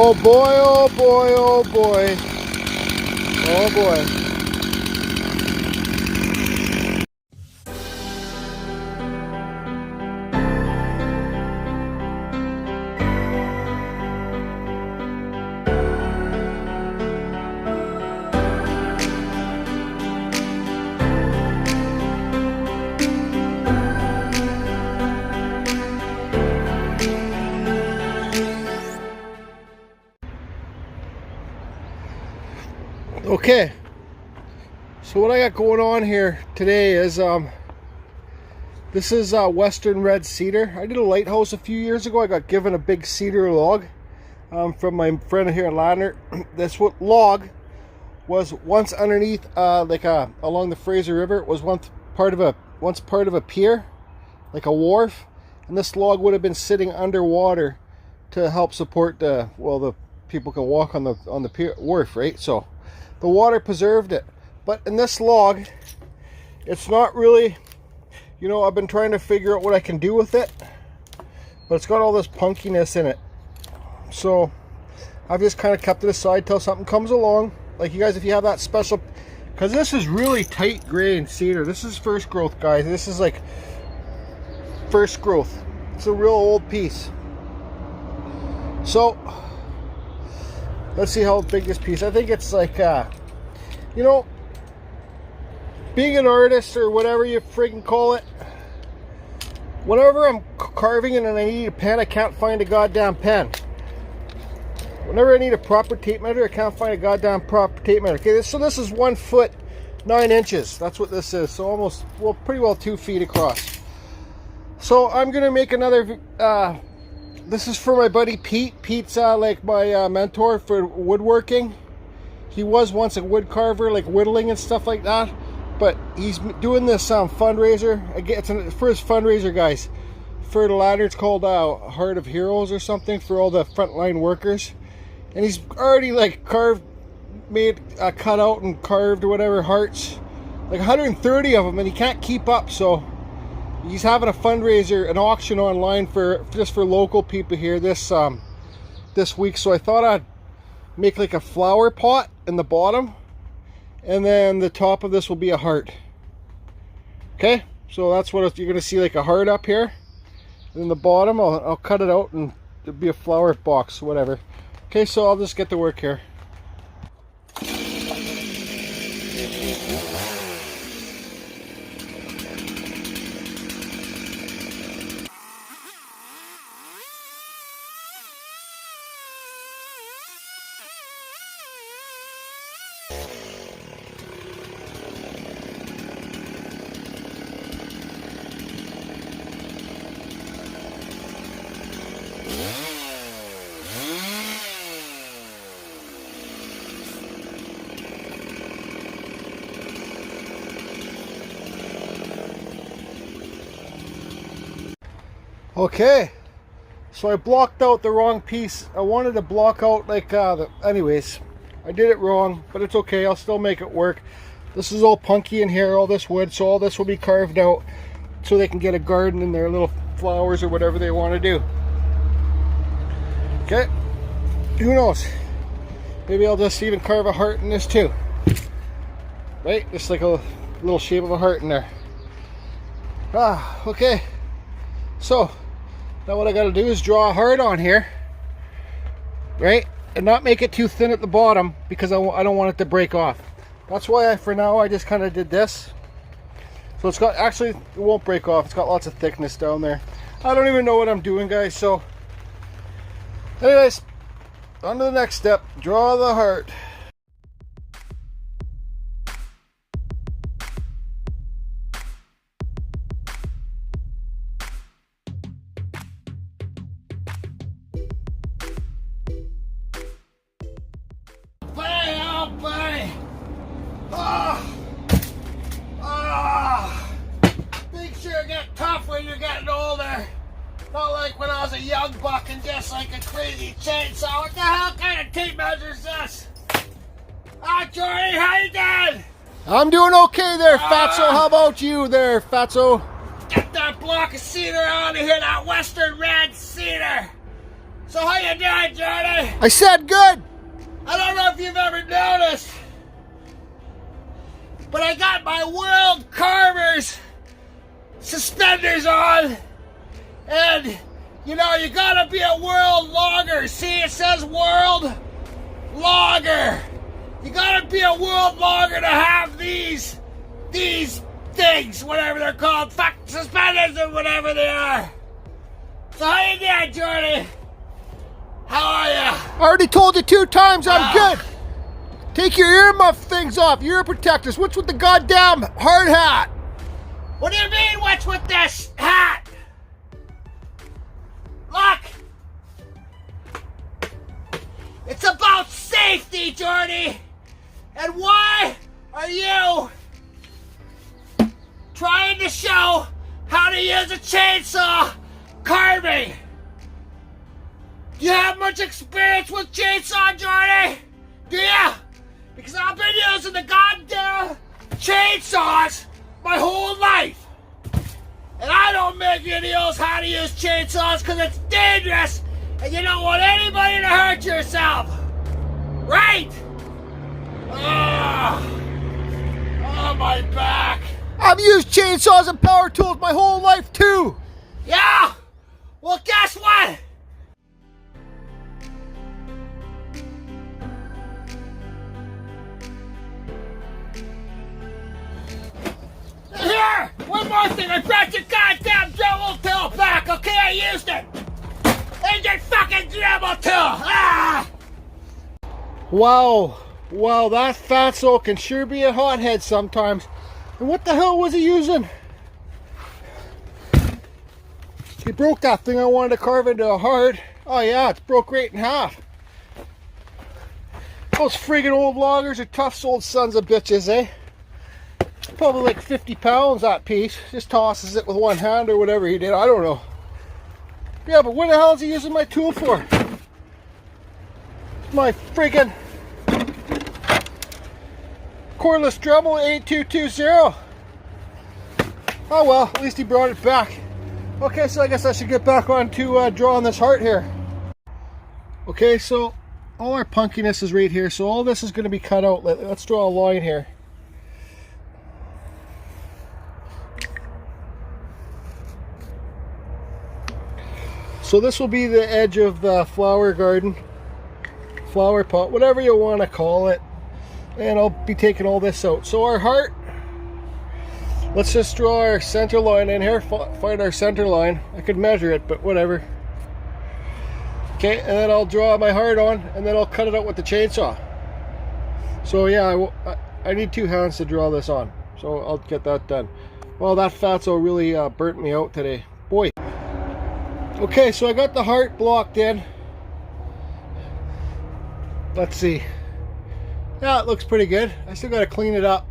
Oh boy, oh boy, oh boy. Oh boy. Okay, so what I got going on here today is this is Western red cedar. I did a lighthouse a few years ago. I got given a big cedar log from my friend here in Ladner. This log was once underneath along the Fraser River. It was once part of a pier, like a wharf, and this log would have been sitting underwater to help support the people can walk on the pier wharf, right? So the water preserved it. But in this log, it's not really, I've been trying to figure out what I can do with it, but it's got all this punkiness in it. So I've just kind of kept it aside till something comes along. Like you guys, if you have that special, because this is really tight grain cedar. This is first growth, guys. This is like first growth. It's a real old piece. So let's see how big this piece. I think it's like, being an artist or whatever you friggin' call it. Whenever I'm carving and I need a pen, I can't find a goddamn pen. Whenever I need a proper tape measure, I can't find a goddamn proper tape measure. Okay, so this is 1 foot 9 inches. That's what this is. So pretty well 2 feet across. So I'm gonna make another. This is for my buddy Pete. Pete's like my mentor for woodworking. He was once a wood carver, like whittling and stuff like that. But he's doing this fundraiser. It's for his fundraiser, guys. For the ladder, it's called Heart of Heroes or something for all the frontline workers. And he's already like made a cutout and carved or whatever hearts, like 130 of them, and he can't keep up. So he's having a fundraiser, an auction online just for local people here this week. So I thought I'd make like a flower pot in the bottom, and then the top of this will be a heart. Okay, so that's what you're gonna see, like a heart up here, and then the bottom I'll cut it out and it'll be a flower box, whatever. Okay, so I'll just get to work here. Okay, so I blocked out the wrong piece. I wanted to block out like anyways, I did it wrong, but it's okay. I'll still make it work. This is all punky in here, all this wood, so all this will be carved out so they can get a garden in their little flowers or whatever they want to do. Okay, who knows? Maybe I'll just even carve a heart in this too. Right, just like a little shape of a heart in there. Okay. So now what I got to do is draw a heart on here, right, and not make it too thin at the bottom because I don't want it to break off. That's why for now I just kind of did this. So it's got, actually it won't break off. It's got lots of thickness down there. I don't even know what I'm doing, guys. So anyways, on to the next step. Draw the heart. Not like when I was a young buck and just like a crazy chainsaw. What the hell kind of tape measure is this? Jordy, how you doing? I'm doing okay there, Fatso. How about you there, Fatso? Get that block of cedar out of here, that Western red cedar. So how you doing, Johnny? I said good. I don't know if you've ever noticed, but I got my World Carvers suspenders on, and you know, you gotta be a world logger. See, it says world logger. You gotta be a world logger to have these things, whatever they're called, fuck suspenders or whatever they are. So how you doing, Jordy? How are you? I already told you 2 times I'm good. Take your earmuff things off, ear protectors. What's with the goddamn hard hat? What do you mean, what's with this hat? Look! It's about safety, Jordy! And why are you trying to show how to use a chainsaw carving? Do you have much experience with chainsaw, Jordy? Do you? Because I've been using the goddamn chainsaws my whole life. And I don't make videos how to use chainsaws because it's dangerous and you don't want anybody to hurt yourself. Right? Oh, my back. I've used chainsaws and power tools my whole life too. Yeah? Well, guess what? Here! One more thing, I brought your goddamn dremel tool back, okay? I used it! And your fucking dremel tool! Ah! Wow, that Fatsoo can sure be a hothead sometimes. And what the hell was he using? He broke that thing I wanted to carve into a heart. Oh yeah, it's broke right in half. Those friggin' old loggers are tough old sons of bitches, eh? Probably like 50 pounds that piece. Just tosses it with one hand or whatever he did. I don't know. Yeah, but what the hell is he using my tool for? My friggin' cordless Dremel 8220. Oh well, at least he brought it back. Okay, so I guess I should get back on to drawing this heart here. Okay, so all our punkiness is right here. So all this is going to be cut out. Let's draw a line here. So this will be the edge of the flower garden, flower pot, whatever you want to call it. And I'll be taking all this out. So our heart, let's just draw our center line in here, find our center line. I could measure it, but whatever. Okay, and then I'll draw my heart on, and then I'll cut it out with the chainsaw. So yeah, I need 2 hands to draw this on. So I'll get that done. Well, that Fatsoo really burnt me out today. Boy. Okay, so I got the heart blocked in. Let's see. Yeah, it looks pretty good. I still got to clean it up.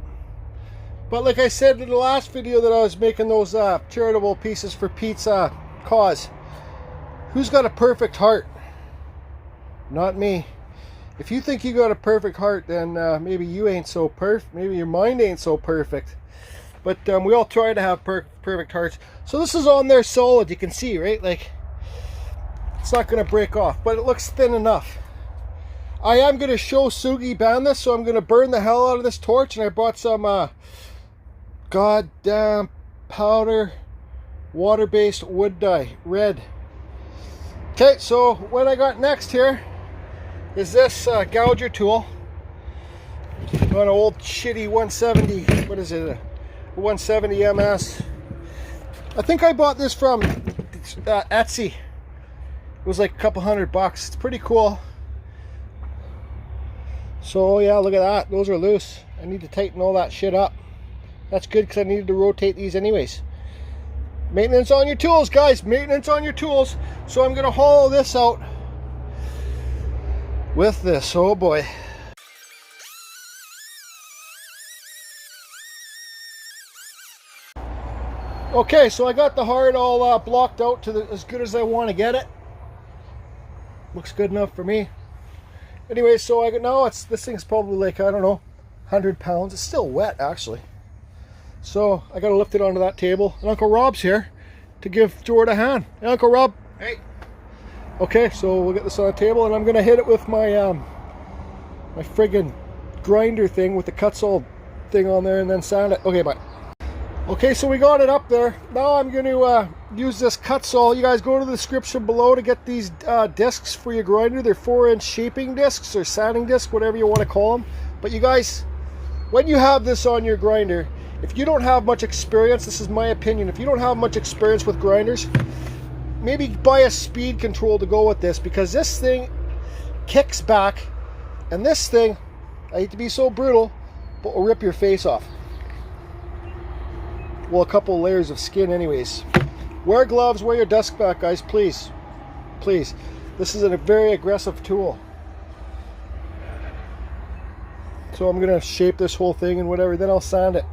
But like I said in the last video that I was making those charitable pieces for Pete's cause. Who's got a perfect heart? Not me. If you think you got a perfect heart, then maybe you ain't so perfect. Maybe your mind ain't so perfect. But we all try to have perfect hearts. So this is on there solid, you can see, right? Like, it's not going to break off, but it looks thin enough. I am going to show Sugi band this, so I'm going to burn the hell out of this torch. And I brought some goddamn powder water-based wood dye, red. Okay, so what I got next here is this gouger tool. On an old shitty 170, what is it? A 170 MS. I think I bought this from Etsy. It was like a couple $100. It's pretty cool. So yeah, look at that. Those are loose. I need to tighten all that shit up. That's good because I needed to rotate these anyways. Maintenance on your tools, guys. Maintenance on your tools. So I'm going to hollow this out with this. Oh boy. Okay, so I got the heart all blocked out to as good as I want to get it. Looks good enough for me. Anyway, so I got now this thing's probably like, I don't know, 100 pounds. It's still wet actually. So I got to lift it onto that table. And Uncle Rob's here to give Jord a hand. Hey, Uncle Rob. Hey. Okay, so we'll get this on the table, and I'm gonna hit it with my my friggin' grinder thing with the Kutzall thing on there, and then sand it. Okay, bye. Okay, so we got it up there. Now I'm going to use this Kutzall. You guys go to the description below to get these discs for your grinder. They're 4-inch shaping discs or sanding discs, whatever you want to call them. But you guys, when you have this on your grinder, if you don't have much experience, this is my opinion, if you don't have much experience with grinders, maybe buy a speed control to go with this, because this thing kicks back, and this thing, I hate to be so brutal, but will rip your face off. Well, a couple layers of skin anyways. Wear gloves, wear your desk back, guys, please. Please. This is a very aggressive tool. So I'm going to shape this whole thing and whatever, then I'll sand it.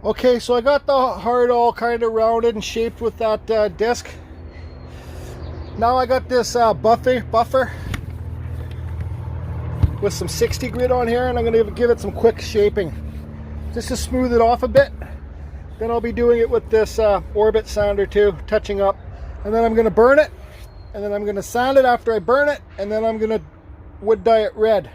Okay, so I got the heart all kind of rounded and shaped with that disc. Now I got this buffer with some 60 grit on here, and I'm going to give it some quick shaping just to smooth it off a bit. Then I'll be doing it with this orbit sander too, touching up, and then I'm going to burn it, and then I'm going to sand it after I burn it, and then I'm going to wood dye it red.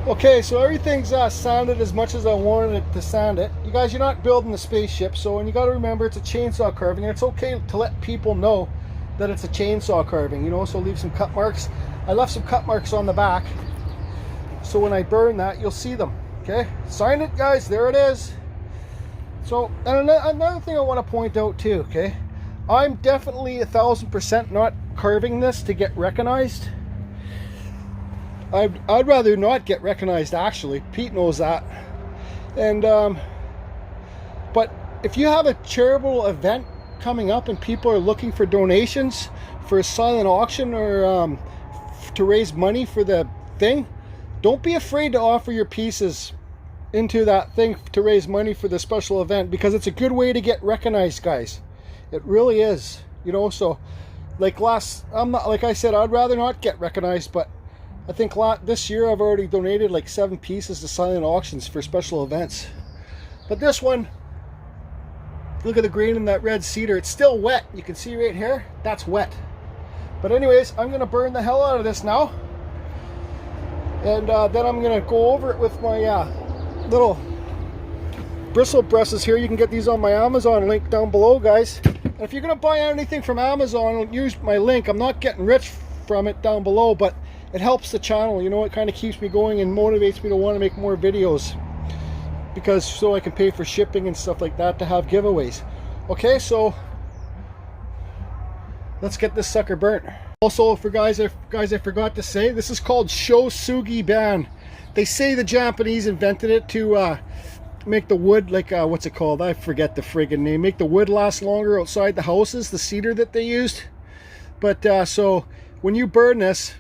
Okay, so everything's sanded as much as I wanted it to sand it. You guys, you're not building the spaceship, so, and you got to remember it's a chainsaw carving, and it's okay to let people know that it's a chainsaw carving, you know, so leave some cut marks. I left some cut marks on the back, so when I burn that, you'll see them, okay? Sign it, guys, there it is. So, and another thing I want to point out too, okay? I'm definitely 1000% not carving this to get recognized. I'd rather not get recognized, actually. Pete knows that. And but if you have a charitable event coming up and people are looking for donations for a silent auction or to raise money for the thing, don't be afraid to offer your pieces into that thing to raise money for the special event, because it's a good way to get recognized, guys. It really is, you know. So like like I said, I'd rather not get recognized, but I think this year I've already donated like 7 pieces to silent auctions for special events. But this one, look at the green in that red cedar. It's still wet. You can see right here, that's wet. But anyways, I'm going to burn the hell out of this now. And then I'm going to go over it with my little bristle brushes here. You can get these on my Amazon link down below, guys. And if you're going to buy anything from Amazon, use my link. I'm not getting rich from it down below, but it helps the channel, you know. It kind of keeps me going and motivates me to want to make more videos, because so I can pay for shipping and stuff like that to have giveaways. Okay, so let's get this sucker burnt. Also, for guys, I forgot to say, this is called Shosugi ban. They say the Japanese invented it to make the wood, like what's it called? I forget the friggin' name. Make the wood last longer outside the houses, the cedar that they used. But so when you burn this,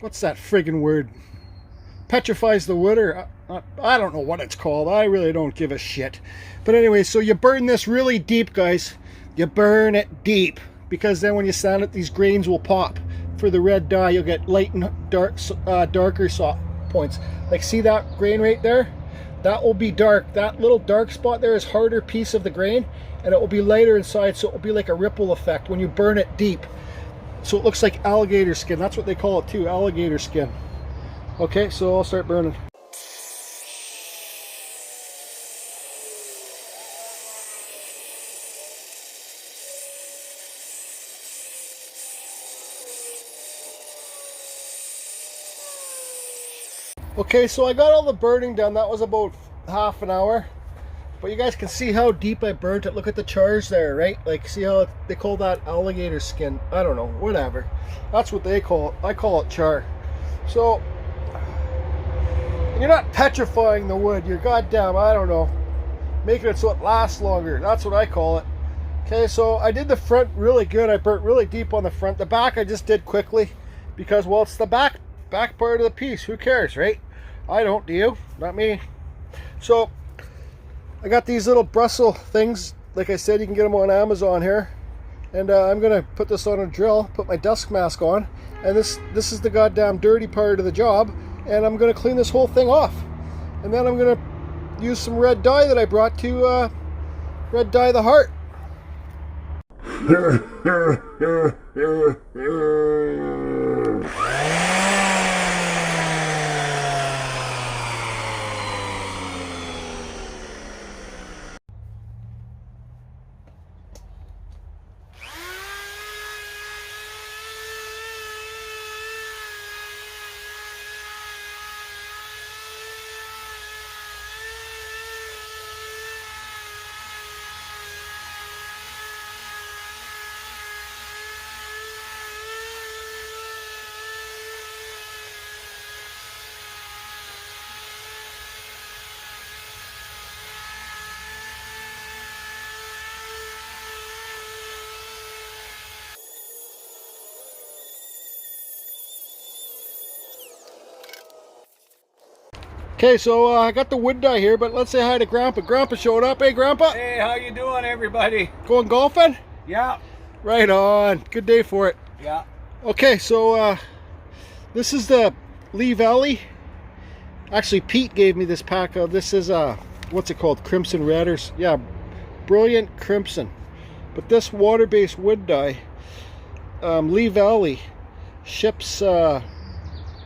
what's that friggin' word? Petrifies the wood, or I don't know what it's called. I really don't give a shit. But anyway, so you burn this really deep, guys. You burn it deep, because then when you sand it, these grains will pop. For the red dye, you'll get light and darker soft points. Like, see that grain right there? that will be dark. That little dark spot there is harder piece of the grain, and it will be lighter inside, so it will be like a ripple effect when you burn it deep. So it looks like alligator skin. That's what they call it too, alligator skin. Okay, so I'll start burning. Okay, so I got all the burning done. That was about half an hour. But you guys can see how deep I burnt it. Look at the chars there, right? Like, see how they call that alligator skin? I don't know, whatever. That's what they call it. I call it char. So, you're not petrifying the wood. You're goddamn, I don't know, making it so it lasts longer. That's what I call it. Okay, so I did the front really good. I burnt really deep on the front. The back I just did quickly because, well, it's the back part of the piece. Who cares, right? I don't, do you? Not me. So I got these little Brussels things. Like I said, you can get them on Amazon here. And I'm gonna put this on a drill, put my dust mask on, and this is the goddamn dirty part of the job, and I'm gonna clean this whole thing off. And then I'm gonna use some red dye that I brought to red dye the heart. Okay, so I got the wood dye here, but let's say hi to Grandpa. Grandpa showed up. Hey, Grandpa. Hey, how you doing, everybody? Going golfing? Yeah. Right on. Good day for it. Yeah. Okay, so this is the Lee Valley. Actually, Pete gave me this pack of, this is, what's it called? Crimson Red, or, yeah, Brilliant Crimson. But this water-based wood dye, Lee Valley ships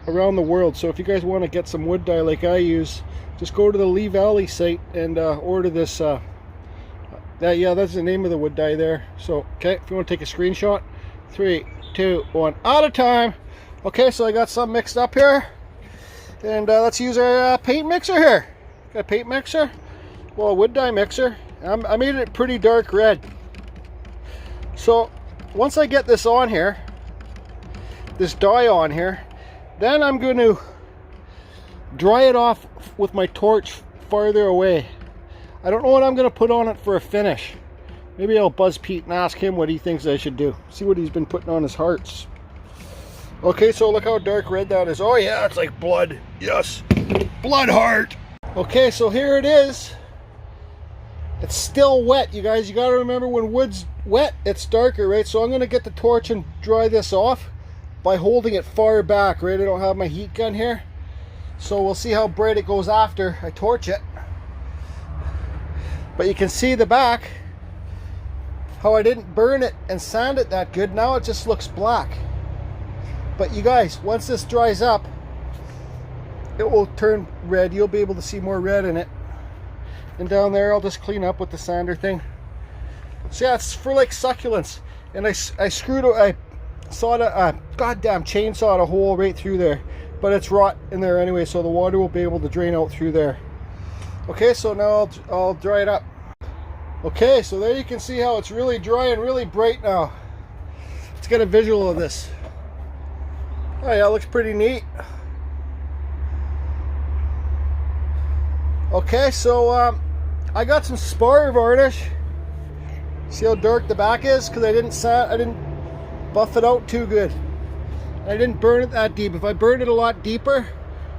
around the world. So if you guys want to get some wood dye like I use, just go to the Lee Valley site and order this. Yeah, that's the name of the wood dye there. So, okay, if you want to take a screenshot, 3, 2, 1, out of time. Okay, so I got some mixed up here, and let's use our paint mixer here. Got a paint mixer, well, a wood dye mixer. I made it pretty dark red. So once I get this on here, this dye on here, then I'm going to dry it off with my torch farther away. I don't know what I'm going to put on it for a finish. Maybe I'll buzz Pete and ask him what he thinks I should do. See what he's been putting on his hearts. Okay, so look how dark red that is. Oh yeah, it's like blood. Yes, blood heart. Okay, so here it is. It's still wet, you guys. You got to remember, when wood's wet, it's darker, right? So I'm going to get the torch and dry this off by holding it far back, right? I don't have my heat gun here, so we'll see how bright it goes after I torch it. But you can see the back, how I didn't burn it and sand it that good. Now it just looks black. But you guys, once this dries up, it will turn red. You'll be able to see more red in it. And down there, I'll just clean up with the sander thing. So yeah, it's for like succulents. And I sawed a goddamn chainsaw a hole right through there, but it's rot in there anyway, so the water will be able to drain out through there. Okay, so now I'll dry it up. Okay, so there you can see how it's really dry and really bright now. Let's get a visual of this. Oh yeah, it looks pretty neat. Okay, so I got some spar varnish. See how dark the back is? Because I didn't buff it out too good. I didn't burn it that deep. If I burned it a lot deeper,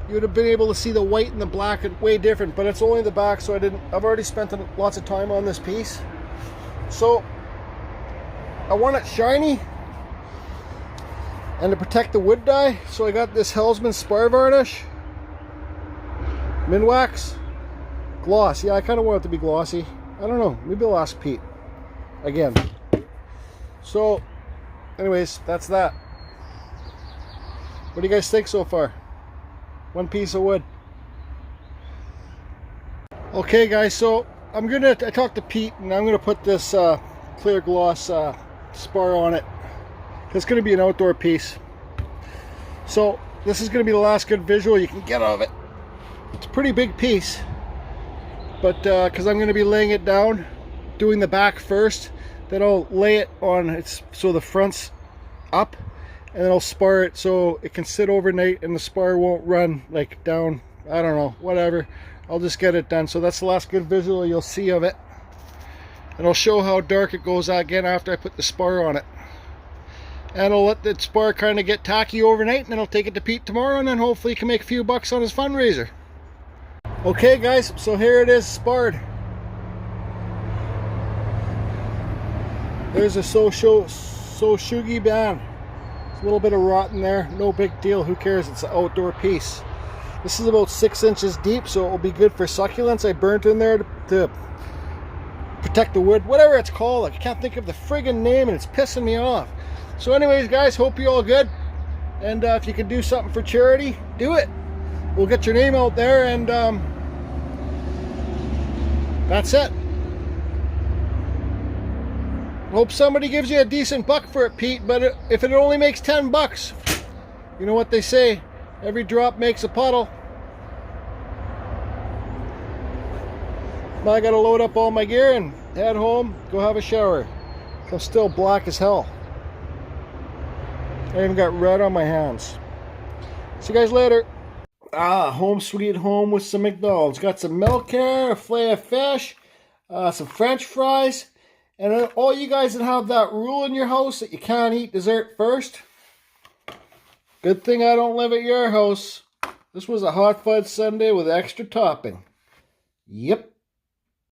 you would have been able to see the white and the black way different, but it's only the back, so I've already spent lots of time on this piece. So I want it shiny and to protect the wood dye, so I got this Hellsman spar varnish, Minwax. Gloss. Yeah, I kind of want it to be glossy. I don't know. Maybe I'll ask Pete again. So, anyways, that's that. What do you guys think so far? One piece of wood. Okay, guys, so I talked to Pete, and I'm gonna put this clear gloss spar on it. It's gonna be an outdoor piece. So this is gonna be the last good visual you can get of it. It's a pretty big piece, but because I'm gonna be laying it down, doing the back first, then I'll lay it on its so the front's up, and then I'll spar it so it can sit overnight and the spar won't run like down. I don't know, whatever. I'll just get it done. So that's the last good visual you'll see of it, and I'll show how dark it goes again after I put the spar on it. And I'll let the spar kind of get tacky overnight, and then I'll take it to Pete tomorrow, and then hopefully he can make a few bucks on his fundraiser. Okay guys, so here it is, sparred. There's a Soshugi band. There's a little bit of rot in there, no big deal, who cares, it's an outdoor piece. This is about 6 inches deep, so it will be good for succulents. I burnt in there to protect the wood, whatever it's called. I can't think of the friggin' name, and it's pissing me off. So anyways, guys, hope you're all good. And if you can do something for charity, do it. We'll get your name out there, and that's it. Hope somebody gives you a decent buck for it, Pete, but if it only makes 10 bucks, you know what they say, every drop makes a puddle. Now I gotta load up all my gear and head home, go have a shower. I'm still black as hell. I even got red on my hands. See you guys later. Home sweet home with some McDonald's. Got some milk here, a fillet of fish, some French fries. And all you guys that have that rule in your house that you can't eat dessert first, good thing I don't live at your house. This was a hot fudge sundae with extra topping. Yep.